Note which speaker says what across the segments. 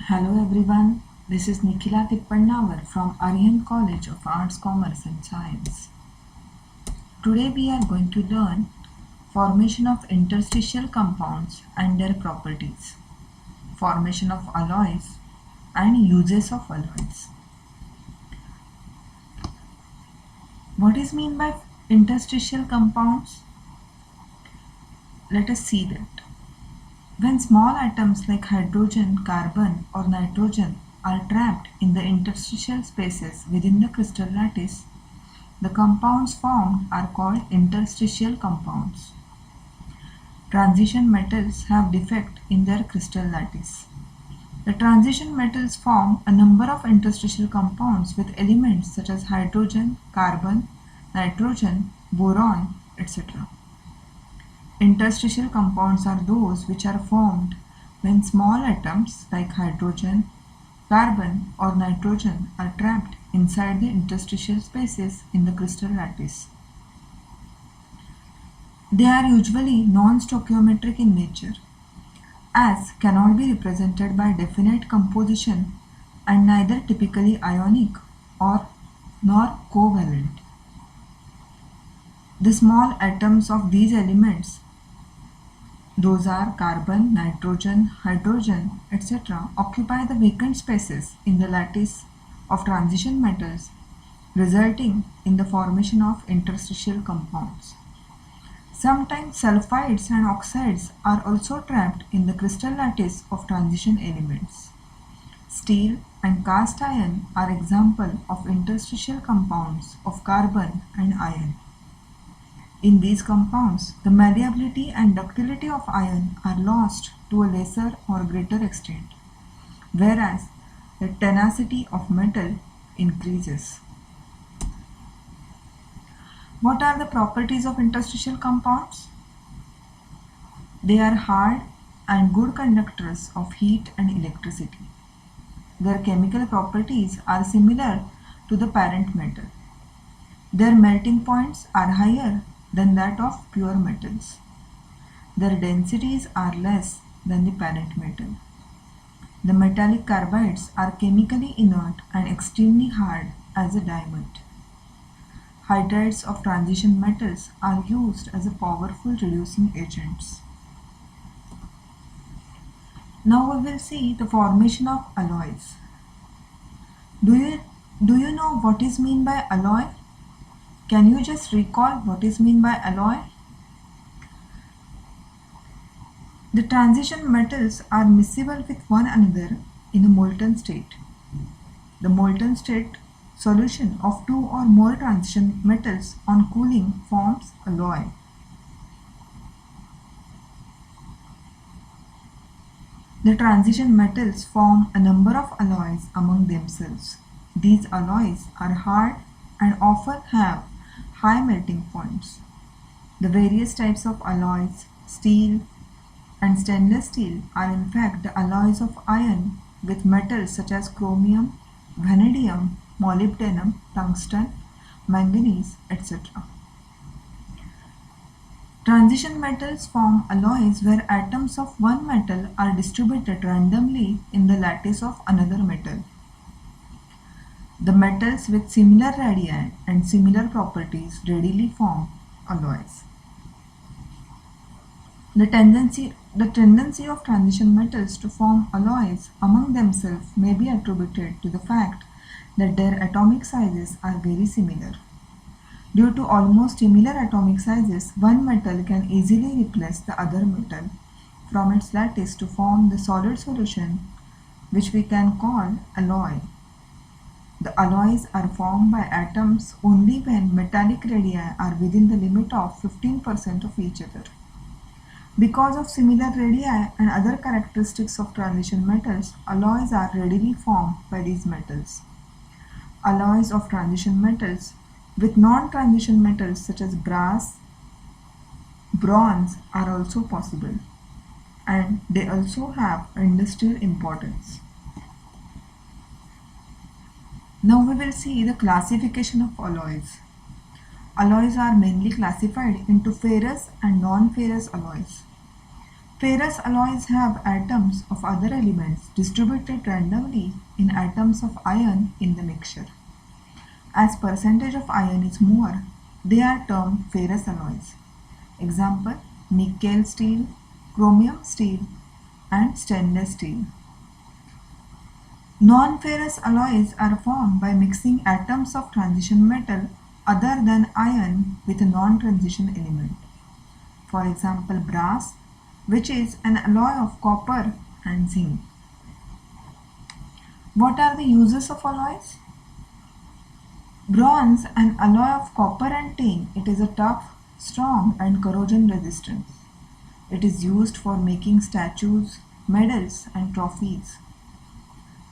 Speaker 1: Hello everyone, this is Nikhila Tippannawar from Aryan College of Arts, Commerce and Science. Today we are going to learn formation of interstitial compounds and their properties, formation of alloys and uses of alloys. What is meant by interstitial compounds? Let us see that. When small atoms like hydrogen, carbon or nitrogen are trapped in the interstitial spaces within the crystal lattice, the compounds formed are called interstitial compounds. Transition metals have defect in their crystal lattice. The transition metals form a number of interstitial compounds with elements such as hydrogen, carbon, nitrogen, boron, etc. Interstitial compounds are those which are formed when small atoms like hydrogen, carbon or nitrogen are trapped inside the interstitial spaces in the crystal lattice. They are usually non-stoichiometric in nature, as cannot be represented by definite composition and neither typically ionic or nor covalent. The small atoms of these elements, those are carbon, nitrogen, hydrogen, etc., occupy the vacant spaces in the lattice of transition metals, resulting in the formation of interstitial compounds. Sometimes sulfides and oxides are also trapped in the crystal lattice of transition elements. Steel and cast iron are examples of interstitial compounds of carbon and iron. In these compounds, the malleability and ductility of iron are lost to a lesser or greater extent, whereas the tenacity of metal increases. What are the properties of interstitial compounds? They are hard and good conductors of heat and electricity. Their chemical properties are similar to the parent metal. Their melting points are higher than that of pure metals. Their densities are less than the parent metal. The metallic carbides are chemically inert and extremely hard as a diamond. Hydrides of transition metals are used as a powerful reducing agents. Now we will see the formation of alloys. Do you know what is meant by alloy? Can you just recall what is meant by alloy? The transition metals are miscible with one another in a molten state. The molten state solution of two or more transition metals on cooling forms alloy. The transition metals form a number of alloys among themselves. These alloys are hard and often have high melting points. The various types of alloys, steel and stainless steel, are in fact the alloys of iron with metals such as chromium, vanadium, molybdenum, tungsten, manganese, etc. Transition metals form alloys where atoms of one metal are distributed randomly in the lattice of another metal. The metals with similar radii and similar properties readily form alloys. The tendency of transition metals to form alloys among themselves may be attributed to the fact that their atomic sizes are very similar. Due to almost similar atomic sizes, one metal can easily replace the other metal from its lattice to form the solid solution, which we can call alloy. The alloys are formed by atoms only when metallic radii are within the limit of 15% of each other. Because of similar radii and other characteristics of transition metals, alloys are readily formed by these metals. Alloys of transition metals with non-transition metals such as brass, bronze are also possible, and they also have industrial importance. Now we will see the classification of alloys. Alloys are mainly classified into ferrous and non-ferrous alloys. Ferrous alloys have atoms of other elements distributed randomly in atoms of iron in the mixture. As percentage of iron is more, they are termed ferrous alloys. Example: nickel steel, chromium steel, and stainless steel. Non-ferrous alloys are formed by mixing atoms of transition metal other than iron with a non-transition element. For example, brass, which is an alloy of copper and zinc. What are the uses of alloys? Bronze, an alloy of copper and tin, it is a tough, strong and corrosion resistant. It is used for making statues, medals and trophies.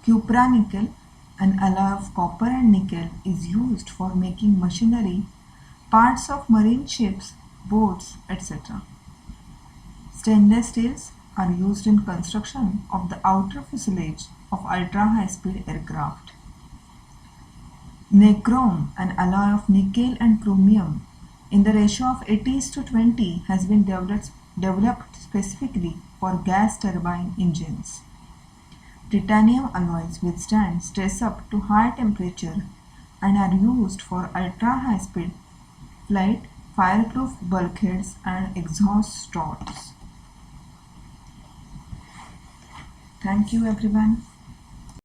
Speaker 1: Cupronickel, an alloy of copper and nickel, is used for making machinery, parts of marine ships, boats, etc. Stainless steels are used in construction of the outer fuselage of ultra-high-speed aircraft. Nichrome, an alloy of nickel and chromium, in the ratio of 80:20, has been developed specifically for gas turbine engines. Titanium alloys withstand stress up to high temperature and are used for ultra-high-speed flight, fireproof bulkheads and exhaust struts. Thank you everyone.